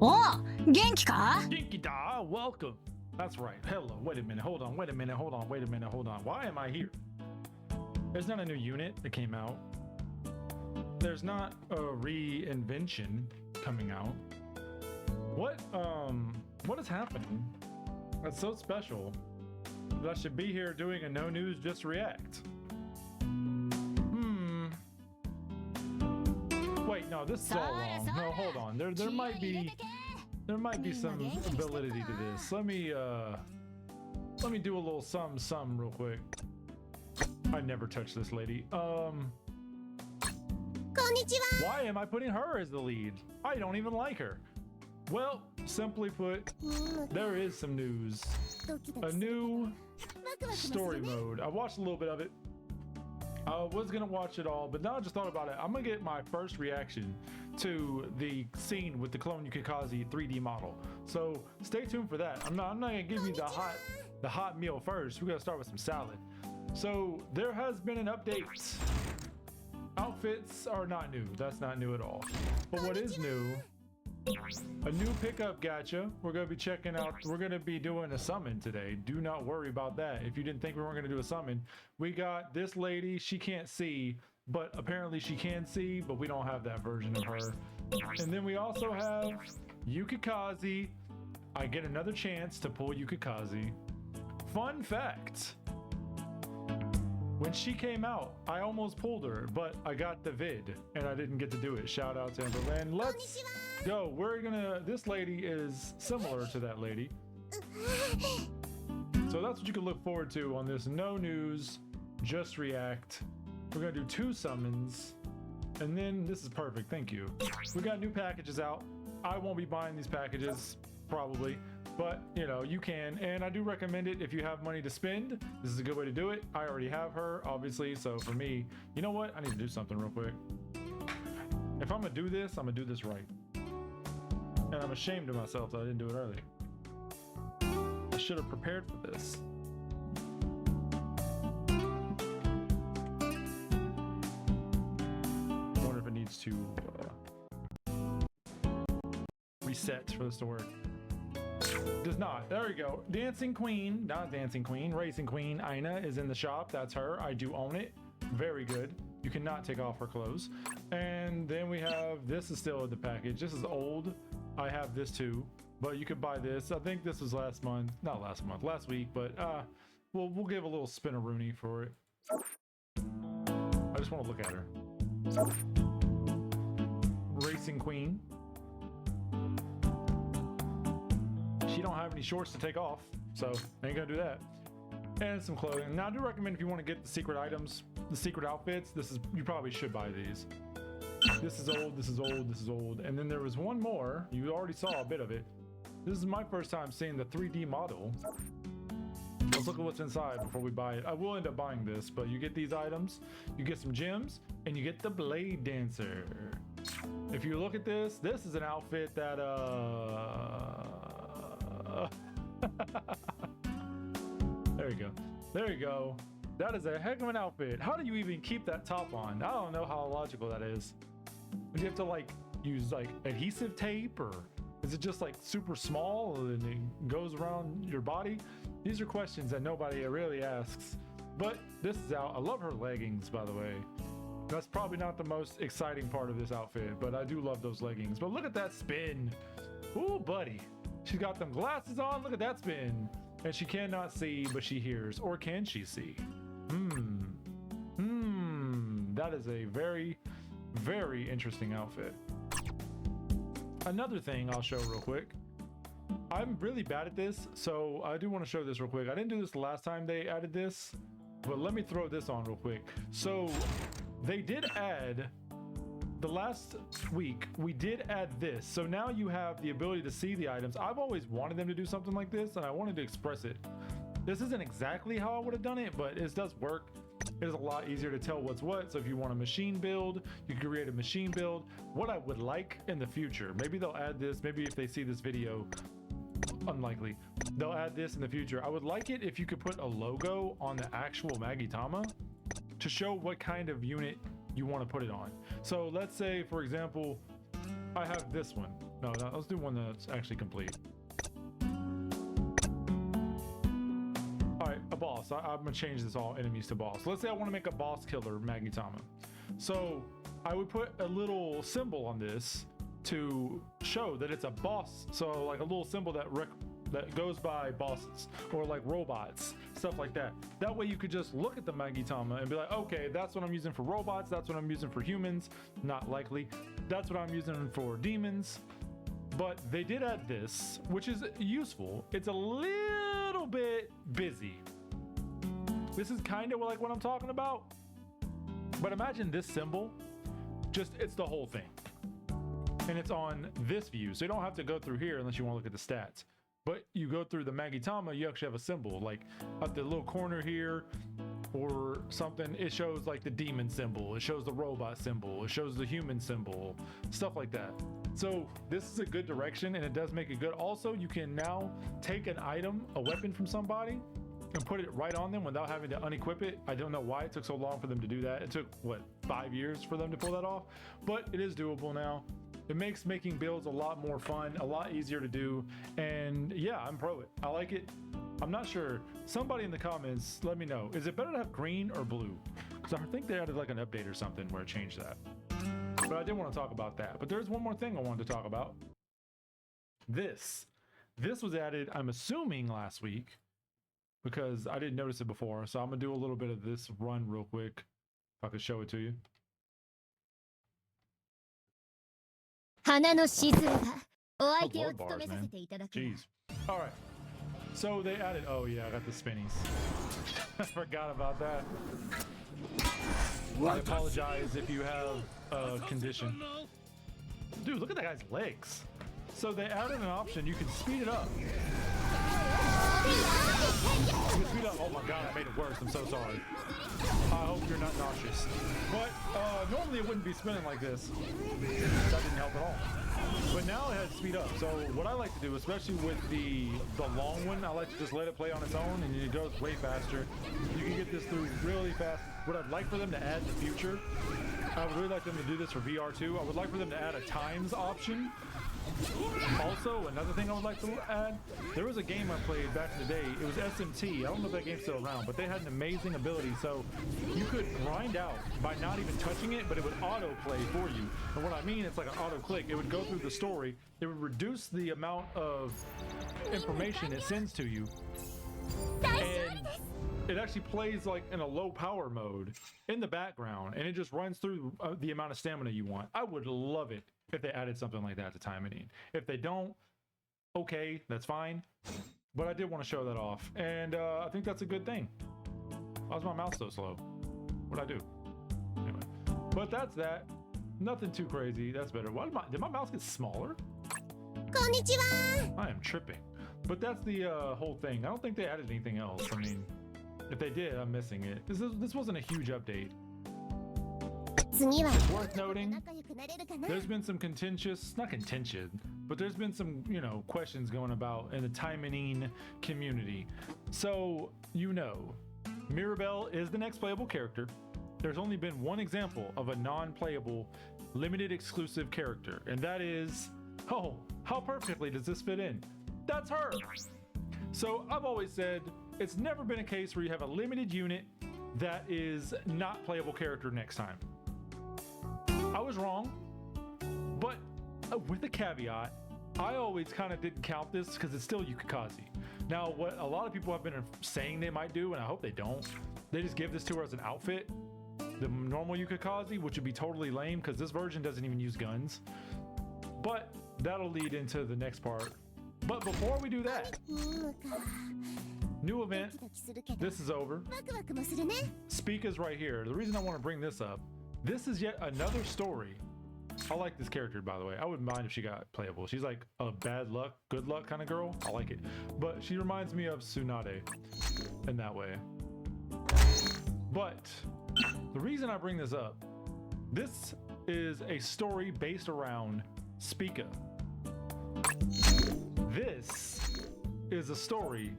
お、元気か? Genki da, welcome. That's right. Hello. Wait a minute. Hold on. Wait a minute. Hold on. Wait a minute. Hold on. Why am I here? There's not a new unit that came out. There's not a reinvention coming out. What is happening? That's so special that I should be here doing a no news just react. Wait, no, this is all wrong. No, hold on. There might be some validity to this. Let me do a little some real quick. I never touched this lady. Why am I putting her as the lead? I don't even like her. Well, simply put, there is some news. A new story mode. I watched a little bit of it. I was gonna watch it all, but now I just thought about it. I'm gonna get my first reaction to the scene with the Clone Yukikaze 3D model. So stay tuned for that. I'm not gonna give you the hot meal first. We're gonna start with some salad. So there has been an update. Outfits are not new. That's not new at all. But what is new? A new pickup gacha. We're gonna be checking out. We're gonna be doing a summon today. Do not worry about that. If you didn't think we weren't gonna do a summon, we got this lady. She can't see, but apparently she can see, but we don't have that version of her. And then we also have Yukikaze. I get another chance to pull Yukikaze. Fun fact. When she came out, I almost pulled her, but I got the vid and I didn't get to do it. Shout out to Amberland. Let's go. This lady is similar to that lady. So that's what you can look forward to on this no news, just react. We're gonna do 2 summons. And then this is perfect, thank you. We got new packages out. I won't be buying these packages, probably. But, you know, you can, and I do recommend it if you have money to spend. This is a good way to do it. I already have her, obviously, so for me, you know what? I need to do something real quick. If I'm gonna do this, I'm gonna do this right. And I'm ashamed of myself that I didn't do it early. I should have prepared for this. I wonder if it needs to reset for this to work. Does not. There we go. Dancing Queen, not Dancing Queen, Racing Queen Aina is in the shop. That's her. I do own it. Very good. You cannot take off her clothes. And then we have, this is still in the package. This is old. I have this too, but you could buy this. I think this was last week, but we'll give a little spin-a-rooney for it. I just want to look at her. Racing Queen. She don't have any shorts to take off, so ain't gonna do that. And some clothing. Now I do recommend if you want to get the secret items, the secret outfits, you probably should buy these. This is old, this is old, this is old. And then there was one more, you already saw a bit of it. This is my first time seeing the 3D model. Let's look at what's inside before we buy it. I will end up buying this, but you get these items, you get some gems, and you get the Blade Dancer. If you look at this is an outfit that there you go. There you go. That is a heck of an outfit. How do you even keep that top on? I don't know how logical that is. Do you have to like use like adhesive tape, or is it just like super small and it goes around your body? These are questions that nobody really asks. But this is out. I love her leggings, by the way. That's probably not the most exciting part of this outfit, but I do love those leggings. But look at that spin. Ooh, buddy. She's got them glasses on. Look at that spin. And she cannot see, but she hears. Or can she see? That is a very, very interesting outfit. Another thing I'll show real quick. I'm really bad at this, so I do want to show this real quick. I didn't do this the last time they added this, but let me throw this on real quick. So they did add, the last week, we did add this. So now you have the ability to see the items. I've always wanted them to do something like this, and I wanted to express it. This isn't exactly how I would have done it, but it does work. It is a lot easier to tell what's what. So if you want a machine build, you can create a machine build. What I would like in the future, maybe they'll add this, maybe if they see this video, unlikely, they'll add this in the future. I would like it if you could put a logo on the actual Magitama to show what kind of unit you want to put it on. So let's say, for example, I have this one. No, let's do one that's actually complete. All right, a boss. I'm gonna change this all enemies to boss. Let's say I want to make a boss killer Magitama. So I would put a little symbol on this to show that it's a boss. So like a little symbol that goes by bosses or like robots, stuff like that. That way you could just look at the Magitama and be like, okay, that's what I'm using for robots. That's what I'm using for humans. Not likely. That's what I'm using for demons. But they did add this, which is useful. It's a little bit busy. This is kind of like what I'm talking about. But imagine this symbol, it's the whole thing. And it's on this view. So you don't have to go through here unless you want to look at the stats. But you go through the Magitama, you actually have a symbol. Like at the little corner here or something, it shows like the demon symbol. It shows the robot symbol. It shows the human symbol. Stuff like that. So this is a good direction and it does make it good. Also, you can now take an item, a weapon from somebody and put it right on them without having to unequip it. I don't know why it took so long for them to do that. It took, what, 5 years for them to pull that off? But it is doable now. It makes making builds a lot more fun, a lot easier to do. And yeah, I'm pro it. I like it. I'm not sure. Somebody in the comments, let me know. Is it better to have green or blue? Because I think they added like an update or something where it changed that. But I did want to talk about that. But there's one more thing I wanted to talk about. This was added, I'm assuming last week, because I didn't notice it before. So I'm gonna do a little bit of this run real quick. If I could show it to you. Jeez. All right. So they added, oh yeah, I got the spinnies. I forgot about that. I apologize if you have a condition. Dude, look at that guy's legs. So they added an option, you can speed it up. You can speed up. Oh my god, I made it worse. I'm so sorry. I hope you're not nauseous. But normally it wouldn't be spinning like this. That didn't help at all. But now it has speed up. So what I like to do, especially with the long one, I like to just let it play on its own and it goes way faster. You can get this through really fast. What I'd like for them to add in the future, I would really like them to do this for VR too. I would like for them to add a times option. Also, another thing I would like to add, there was a game I played back in the day. It was SMT. I don't know if that game's still around, but they had an amazing ability. So you could grind out by not even touching it, but it would auto-play for you. And what I mean, it's like an auto-click. It would go through the story. It would reduce the amount of information it sends to you. And it actually plays like in a low power mode in the background, and it just runs through the amount of stamina you want. I would love it if they added something like that to Taimanin. If they don't, okay, that's fine. But I did want to show that off, and I think that's a good thing. Why was my mouse so slow? What'd I do? Anyway, but that's that. Nothing too crazy. That's better. Did my mouse get smaller? Konnichiwa! I am tripping. But that's the whole thing. I don't think they added anything else. I mean, if they did, I'm missing it. This wasn't a huge update. Worth noting, there's been some not contention, but there's been some, questions going about in the Taimanin community. So, Mirabelle is the next playable character. There's only been one example of a non-playable, limited exclusive character, and that is, oh, how perfectly does this fit in? That's her! So I've always said, it's never been a case where you have a limited unit that is not playable character next time. I was wrong, but with a caveat, I always kind of didn't count this because it's still Yukikaze. Now, what a lot of people have been saying they might do, and I hope they don't, they just give this to her as an outfit. The normal Yukikaze, which would be totally lame because this version doesn't even use guns. But that'll lead into the next part. But before we do that, new event, this is over. Speak is right here. The reason I want to bring this up, this is yet another story. I like this character, by the way. I wouldn't mind if she got playable. She's like a bad luck, good luck kind of girl. I like it. But she reminds me of Tsunade in that way. But the reason I bring this up, this is a story based around Speaka. This is a story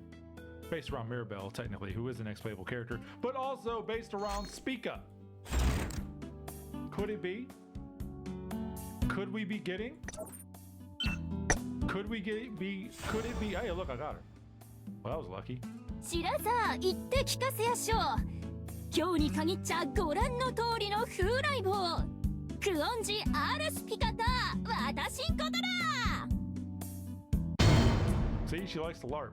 based around Mirabelle, technically, who is the next playable character, but also based around Speaka. Could it be? could we be getting? Could it be? Hey, look, I got her. Well, that was lucky. 白さ言って聞かせやしょう。今日に限っちゃご覧の通りの風来坊。クオンジアルスピカタ私んことだ。 See, she likes to LARP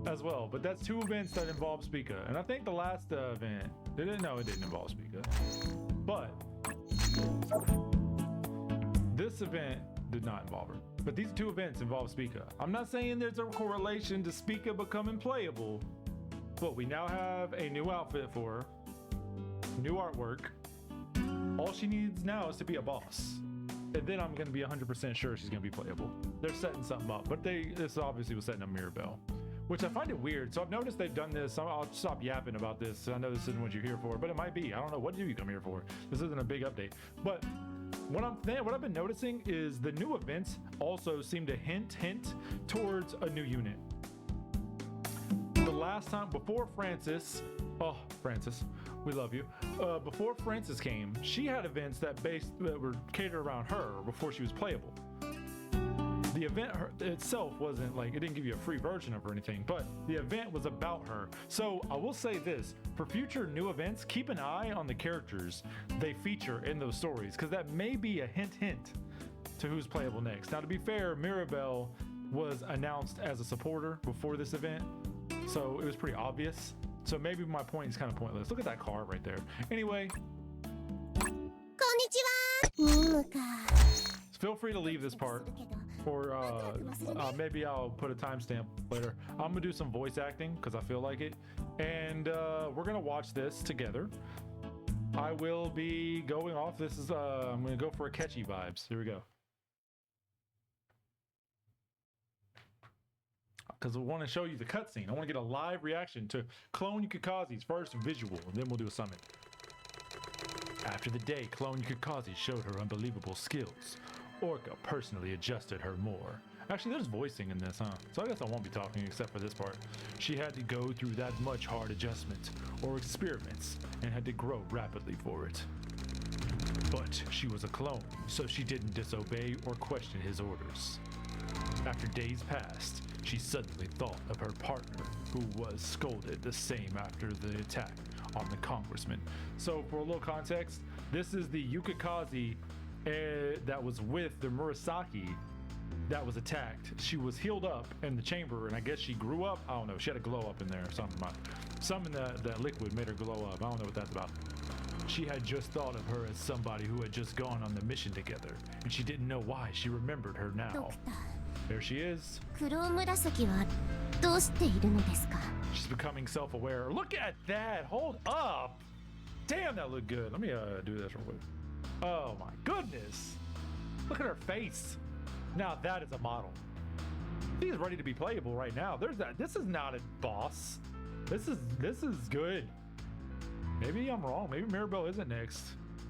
as well, but that's two events that involve Spica, and I think the last event didn't. No, it didn't involve Spica, but this event did not involve her. But these two events involve Spica. I'm not saying there's a correlation to Spica becoming playable, but we now have a new outfit for her, new artwork. All she needs now is to be a boss. And then I'm going to be 100% sure she's going to be playable. They're setting something up, but this obviously was setting up Mirabelle, which I find it weird. So I've noticed they've done this. I'll stop yapping about this. I know this isn't what you're here for, but it might be. I don't know. What do you come here for? This isn't a big update. But what I've been noticing is the new events also seem to hint towards a new unit. The last time, before Francis, oh, Francis, we love you. Before Francis came, she had events that were catered around her before she was playable. The event itself wasn't like, it didn't give you a free version of her or anything, but the event was about her. So I will say this, for future new events, keep an eye on the characters they feature in those stories, because that may be a hint to who's playable next. Now, to be fair, Mirabelle was announced as a supporter before this event, so it was pretty obvious. So maybe my point is kind of pointless. Look at that car right there. Anyway. Konnichiwa. Feel free to leave this part. Or maybe I'll put a timestamp later. I'm going to do some voice acting because I feel like it. And we're going to watch this together. I will be going off. This is, I'm going to go for a catchy vibes. Here we go. Because I want to show you the cutscene. I want to get a live reaction to Clone Yukikaze's first visual, and then we'll do a summit. After the day Clone Yukikaze showed her unbelievable skills, Orca personally adjusted her more. Actually, there's voicing in this, huh? So I guess I won't be talking except for this part. She had to go through that much hard adjustment, or experiments, and had to grow rapidly for it. But she was a clone, so she didn't disobey or question his orders. After days passed, she suddenly thought of her partner, who was scolded the same after the attack on the congressman. So for a little context, this is the Yukikaze that was with the Murasaki that was attacked. She was healed up in the chamber, and I guess she grew up. I don't know. She had a glow up in there or something. Something that liquid made her glow up. I don't know what that's about. She had just thought of her as somebody who had just gone on the mission together, and she didn't know why she remembered her now. There she is. She's becoming self-aware. Look at that! Hold up! Damn, that looked good. Let me do this real quick. Oh my goodness! Look at her face. Now that is a model. She's ready to be playable right now. There's that. This is not a boss. This is good. Maybe I'm wrong. Maybe Mirabelle isn't next.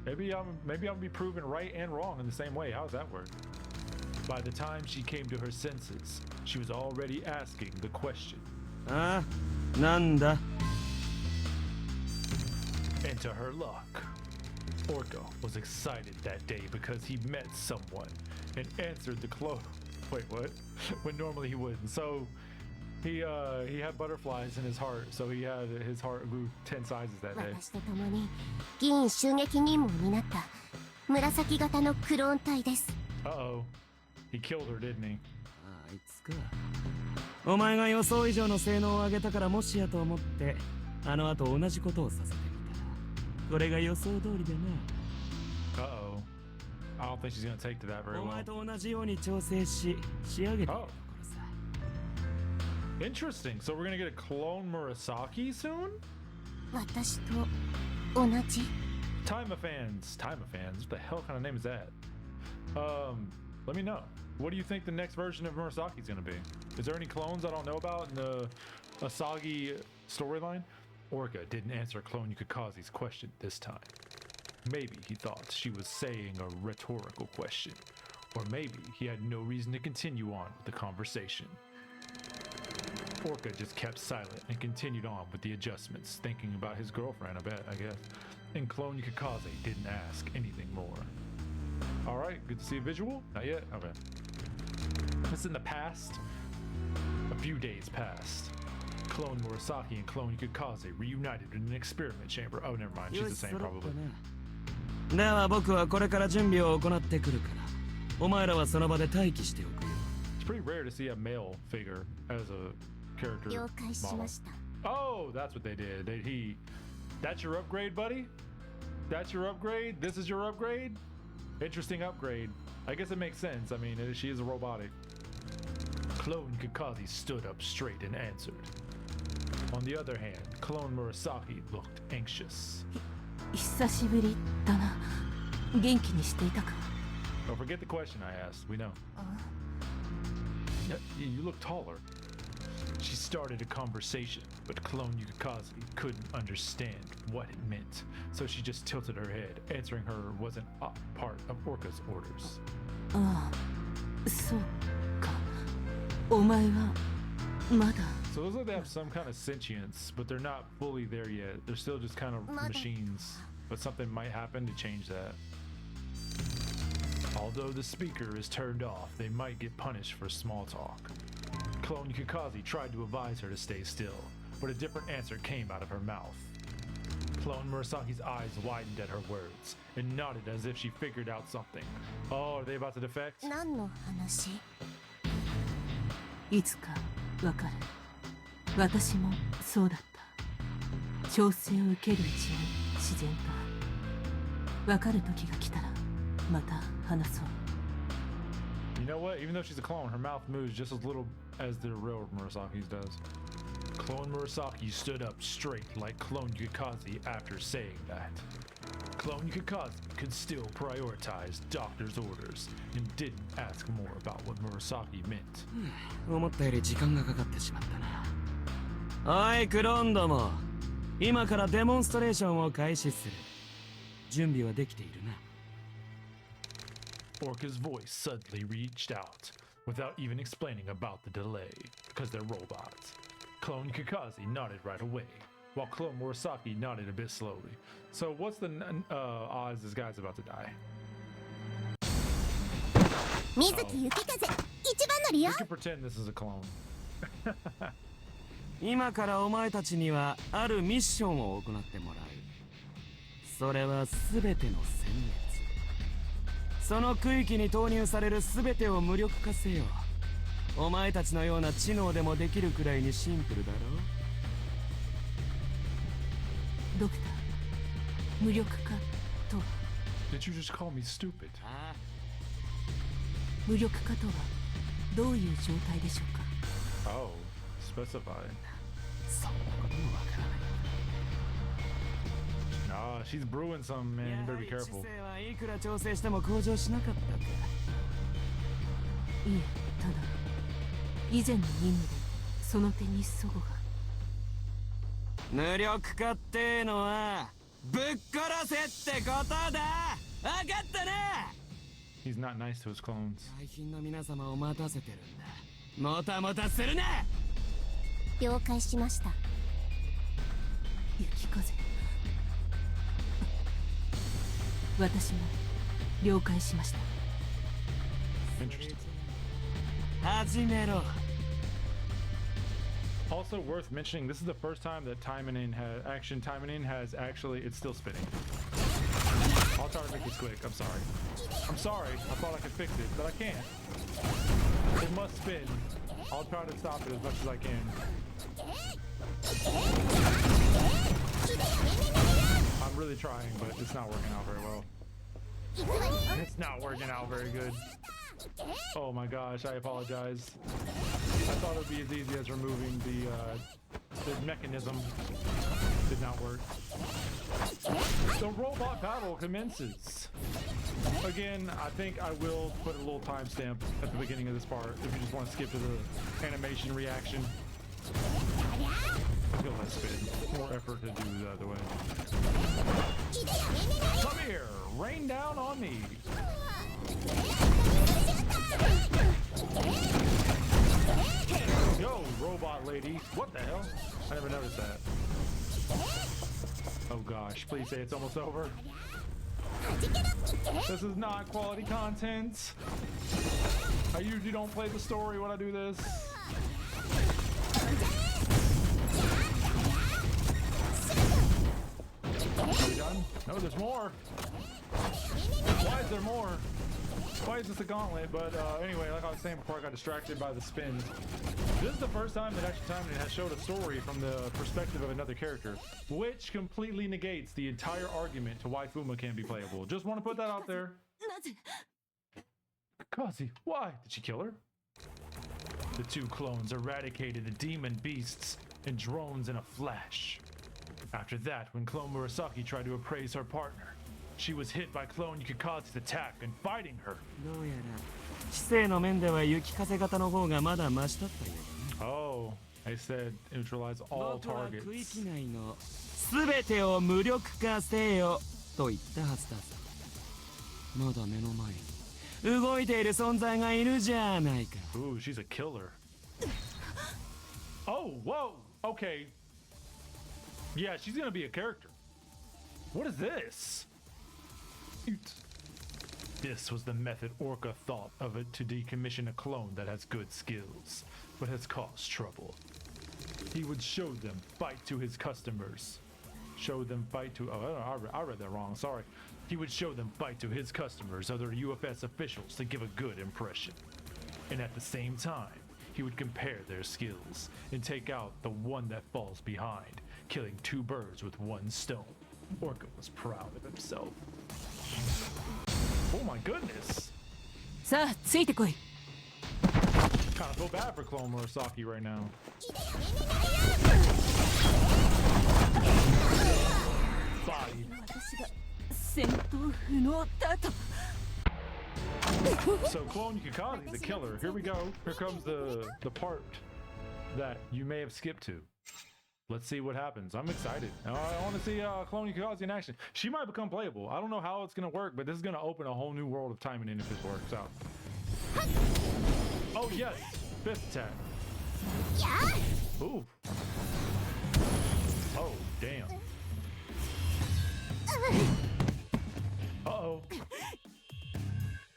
Maybe I'm gonna be proven right and wrong in the same way. How does that work? By the time she came to her senses, she was already asking the question. Nanda. And to her luck, Orca was excited that day because he met someone and answered the clone. Wait, what? When normally he wouldn't. So he had butterflies in his heart, so his heart grew 10 sizes that day. Uh-oh. He killed her, didn't he? お前が予想以上の性能を上げたからもしやと思ってあの後同じことをさせてみた。これが予想通りでな。Uh-oh. I don't think she's gonna take to that very well. お前と同じように調整し仕上げているところさ。Interesting. So we're gonna get a clone Murasaki soon? 私と同じ。Taimafans. What the hell kind of name is that? Let me know. What do you think the next version of Murasaki is going to be? Is there any clones I don't know about in the Asagi storyline? Orca didn't answer Clone Yukikaze's question this time. Maybe he thought she was saying a rhetorical question. Or maybe he had no reason to continue on with the conversation. Orca just kept silent and continued on with the adjustments, thinking about his girlfriend, I guess. And Clone Yukikaze didn't ask anything more. All right, good to see a visual. Not yet. Okay. It's in the past. A few days passed. Clone Murasaki and Clone Yukaze reunited in an experiment chamber. Oh, never mind. She's the same, probably. では僕はこれから準備を行ってくるからお前らはその場で待機しておくよ It's pretty rare to see a male figure as a character 了解し model. ました Oh, that's what they did. That's your upgrade, buddy? That's your upgrade? This is your upgrade? Interesting upgrade. I guess it makes sense. I mean, she is a robotic. Clone Kakazi stood up straight and answered. On the other hand, Clone Murasaki looked anxious. 久しぶりだな。元気にしていたか。 Don't forget the question I asked. We know. You look taller. She started a conversation, but Clone Yukazi couldn't understand what it meant, so she just tilted her head. Answering her wasn't a part of Orca's orders. ああ、そうか。お前はまだ。 So it looks like they have some kind of sentience, but they're not fully there yet. They're still just kind of machines, but something might happen to change that. Although the speaker is turned off, they might get punished for small talk. Clone Yukazi tried to advise her to stay still, but a different answer came out of her mouth. Clone Murasaki's eyes widened at her words and nodded as if she figured out something. Oh, are they about to defect? 何の話いつかわかる。私もそうだった。調整を受けるうちに自然と。わかる時が来たらまた話そう。 You know what? Even though she's a clone, her mouth moves just as little as the real Murasaki's does. Clone Murasaki stood up straight like Clone Yukazi after saying that. Clone Yukazi could still prioritize doctor's orders and didn't ask more about what Murasaki meant. 思ったより時間がかかってしまったなおいクローンども今からデモンストレーションを開始する準備はできているな Orca's voice suddenly reached out without even explaining about the delay because they're robots. Clone Kakazi nodded right away, while Clone Murasaki nodded a bit slowly. So what's the odds this guy's about to die? 水木ゆき風一番乗りよ We can pretend this is a clone. 今からお前たちにはあるミッションを行ってもらうそれは全ての殲滅その区域に投入される全てを無力化せよお前たちのような知能でもできるくらいにシンプルだろドクター、無力化とは Did you just call me stupid? 無力化とはどういう状態でしょうか Oh, specify. そんなこともわからない Nah, she's brewing something, man. You better be careful. 知性はいくら調整しても向上しなかったかいえ、ただ以前の任務でその点に齟齬が無力化ってのはぶっ殺せってことだ分かったな He's not nice to his clones. 大賓の皆様を待たせてるんだもたもたするな了解しました雪風私も了解しました Interesting. 始めろ Also worth mentioning, this is the first time that Taimanin has actually, it's still spinning. I'll try to make this quick, I'm sorry. I'm sorry, I thought I could fix it, but I can't. It must spin. I'll try to stop it as much as I can. I'm really trying, but it's not working out very well. It's not working out very good. Oh my gosh, I apologize. I thought it would be as easy as removing the mechanism. Did not work. The robot battle commences. Again, I think I will put a little timestamp at the beginning of this part if you just want to skip to the animation reaction. I feel less spin. More effort to do the other way. Come here! Rain down on me! Yo, robot lady. What the hell? I never noticed that. Oh gosh, please say it's almost over. This is not quality content. I usually don't play the story when I do this. Are we done? No, there's more. Why is there more? Why is this a gauntlet? But anyway, like I was saying before I got distracted by the spins, this is the first time that Action Taimanin has showed a story from the perspective of another character, which completely negates the entire argument to why Fuma can't be playable. Just want to put that out there. なぜ Kazi, why? Did she kill her? The two clones eradicated the demon beasts and drones in a flash. After that, when Clone Murasaki tried to appraise her partner, she was hit by Clone Yukikaze's attack and fighting her. どうやら知性の面では雪風型の方がまだマシだったようだ。 Oh, they said neutralize all 僕は区域 targets. 内の全てを無力化せよと言ったはずだぞ。まだ目の前に動いている存在がいるじゃないか。 Ooh, she's a killer. Oh, whoa. Okay. Yeah, she's gonna be a character. What is this? This was the method Orca thought of it to decommission a clone that has good skills, but has caused trouble. He would show them fight to his customers. Show them fight to... Oh, I read that wrong. Sorry. He would show them fight to his customers, other UFS officials, to give a good impression. And at the same time, he would compare their skills and take out the one that falls behind, killing two birds with one stone. Orca was proud of himself. Oh my goodness! さあついてこい Kind of feel bad for Clone Murasaki right now. Body. 私が戦闘不能だと So Clone Yukikaze, the killer. Here we go. Here comes the part that you may have skipped to. Let's see what happens. I'm excited. I want to see Clone Yukikaze in action. She might become playable. I don't know how it's going to work, but this is going to open a whole new world of Taimanin if this works out. Oh, yes. Fifth attack. Ooh. Oh, damn. Uh-oh.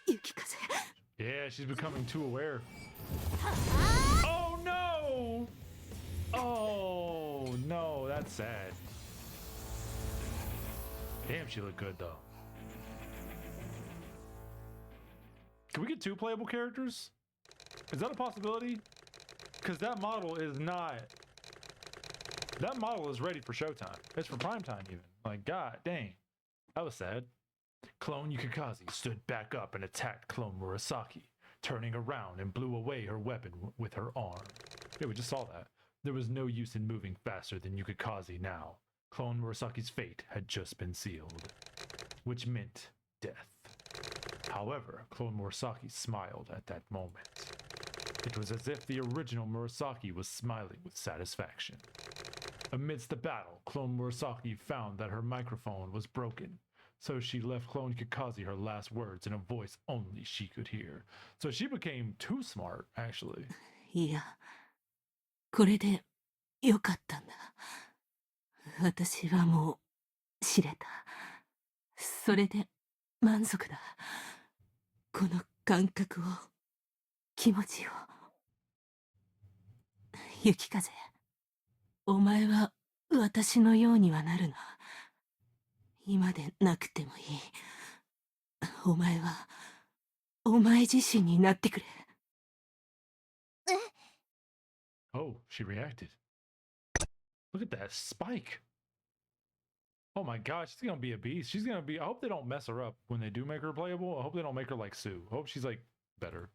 雪風 Yeah, she's becoming too aware. Oh, no! Oh, no, that's sad. Damn, she looked good, though. Can we get two playable characters? Is that a possibility? Because that model is not... That model is ready for showtime. It's for primetime, even. Like, god dang. That was sad. Clone Yukikaze stood back up and attacked Clone Murasaki, turning around and blew away her weapon with her arm. Yeah, we just saw that. There was no use in moving faster than Yukikaze now. Clone Murasaki's fate had just been sealed, which meant death. However, Clone Murasaki smiled at that moment. It was as if the original Murasaki was smiling with satisfaction. Amidst the battle, Clone Murasaki found that her microphone was broken, so she left Clone Yukikaze her last words in a voice only she could hear. So she became too smart, actually. いやこれでよかったんだ私はもう知れたそれで満足だこの感覚を気持ちを雪風お前は私のようにはなるな今でなくてもいいお前はお前自身になってくれ Oh, she reacted. Look at that spike. Oh my gosh, she's gonna be a beast. She's gonna be... I hope they don't mess her up when they do make her playable. I hope they don't make her like Sue. I hope she's like better.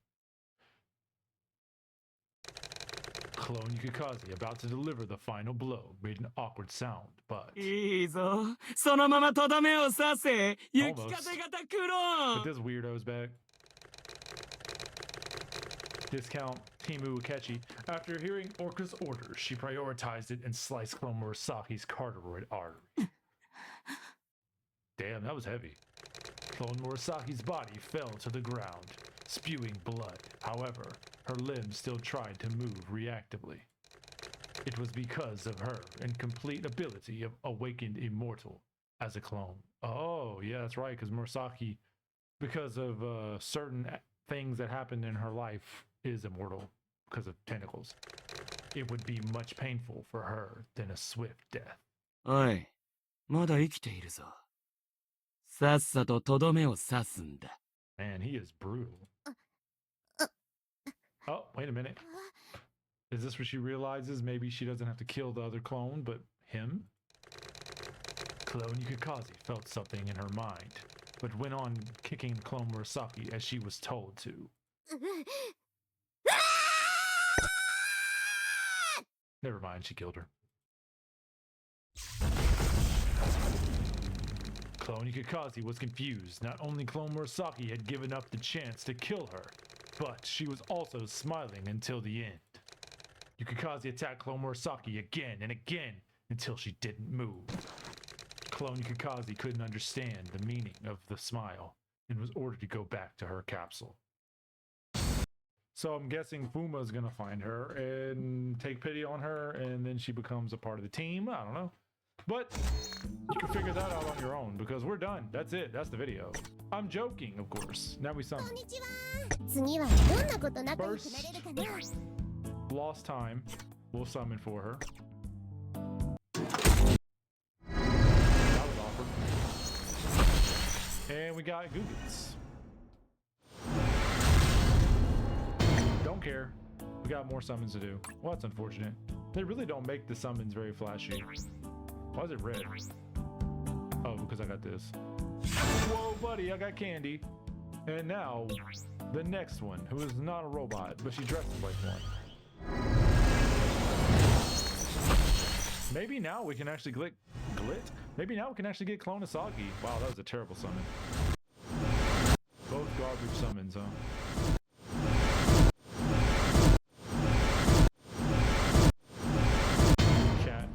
Clone Yukikaze, about to deliver the final blow, made an awkward sound, but... いいぞそのままとどめを刺せ雪風型クロー But ン this weirdo's back. Discount Timu Akechi. After hearing Orca's orders, she prioritized it and sliced Clone Murasaki's carotid artery. Damn, that was heavy. Clone Murasaki's body fell to the ground, spewing blood. However, her limbs still tried to move reactively. It was because of her incomplete ability of awakened immortal, as a clone. Oh, yeah, that's right. Because Murasaki, because of certain things that happened in her life, is immortal because of tentacles. It would be much painful for her than a swift death. おい、まだ生きているぞ。さっさととどめを刺すんだ。 Man, he is brutal. Oh, wait a minute. Is this where she realizes maybe she doesn't have to kill the other clone, but him? Clone Yukikaze felt something in her mind, but went on kicking clone Murasaki as she was told to. Never mind, she killed her. Clone Yukikaze was confused. Not only clone Murasaki had given up the chance to kill her, but she was also smiling until the end. Yukikaze attacked clone Murasaki again and again until she didn't move. Clone Yukikaze couldn't understand the meaning of the smile and was ordered to go back to her capsule. So I'm guessing Fuma's gonna find her and take pity on her, and then she becomes a part of the team. I don't know. But you can figure that out on your own because we're done. That's it. That's the video. I'm joking, of course. Now we summon. 次はどんなこと仲良くなれるかな。 Lost time. We'll summon for her. That was awkward. And we got Googans. Don't care. We got more summons to do. Well, that's unfortunate. They really don't make the summons very flashy. Why is it red? Oh, because I got this. Whoa, buddy, I got candy. And now, the next one, who is not a robot, but she dresses like one. Maybe now we can actually glit? Maybe now we can actually get Clone Asagi. Wow, that was a terrible summon. Both garbage summons, huh? Cat.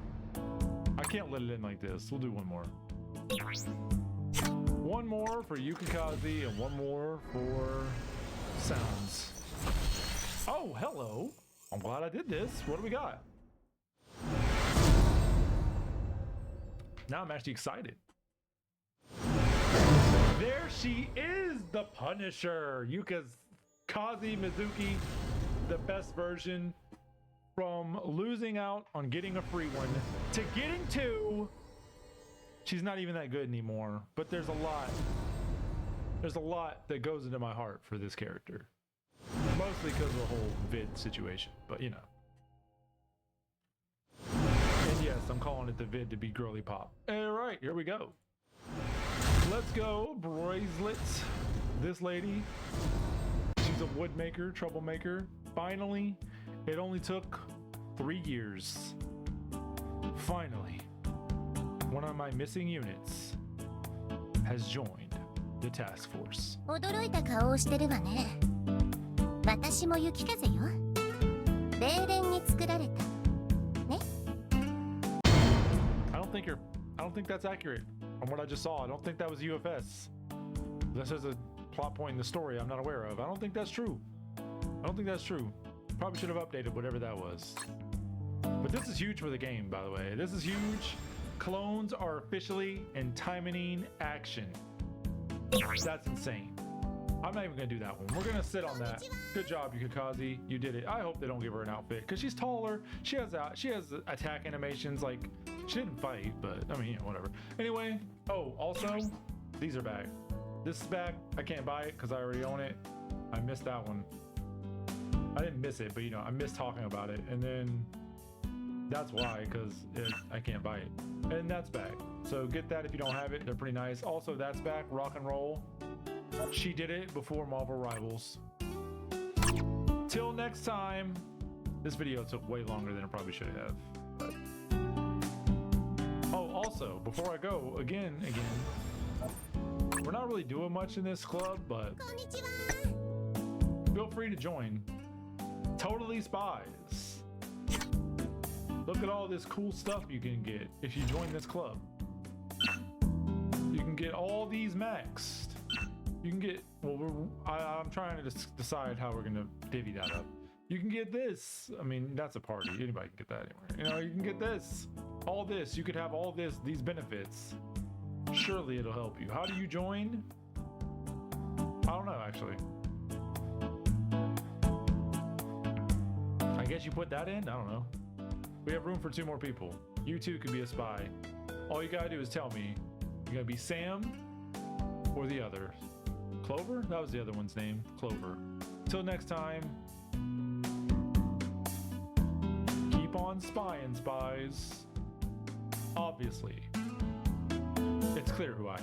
I can't let it in like this. We'll do one more. One more for Yukikaze and one more for Sounds. Oh, hello. I'm glad I did this. What do we got? Now I'm actually excited. There she is, the Punisher. Yukikaze Mizuki, the best version. From losing out on getting a free one to getting two. She's not even that good anymore, but there's a lot that goes into my heart for this character. Mostly because of the whole vid situation, but you know. And yes, I'm calling it the vid to be girly pop. All right, here we go. Let's go, bracelets. This lady, she's a woodmaker, troublemaker. Finally, it only took 3 years. Finally, one of my missing units has joined the task force. 驚いた顔をしてるわね。私も雪風よ。冷廉に作られた。ね。I don't think that's accurate from what I just saw. I don't think that was UFS. This is a plot point in the story I'm not aware of. I don't think that's true. Probably should have updated whatever that was. But this is huge for the game, by the way. This is huge. Clones are officially in Taimanin action. That's insane. I'm not even gonna do that one. We're gonna sit on that. Good job, Yukikaze. You did it. I hope they don't give her an outfit because she's taller. She has attack animations. Like she didn't fight, but I mean, you know, whatever. Anyway. Oh, also, these are back. This is back. I can't buy it because I already own it. I missed that one. I didn't miss it, but you know, I missed talking about it, and then that's why, because I can't buy it. And that's back. So get that if you don't have it. They're pretty nice. Also, that's back. Rock and Roll. She did it before Marvel Rivals. Till next time. This video took way longer than it probably should have. But... Oh, also, before I go, again, we're not really doing much in this club, but feel free to join. Totally Spies. Look at all this cool stuff you can get if you join this club. You can get all these maxed. You can get, well, I'm trying to decide how we're gonna divvy that up. You can get this. I mean, that's a party. Anybody can get that anywhere. You know, you can get this. All this. You could have all this, these benefits. Surely it'll help you. How do you join? I don't know, actually. I guess you put that in? I don't know. We have room for 2 more people. You too could be a spy. All you gotta do is tell me. You're gonna be Sam or the other. Clover? That was the other one's name. Clover. Till next time. Keep on spying, spies. Obviously. It's clear who I am.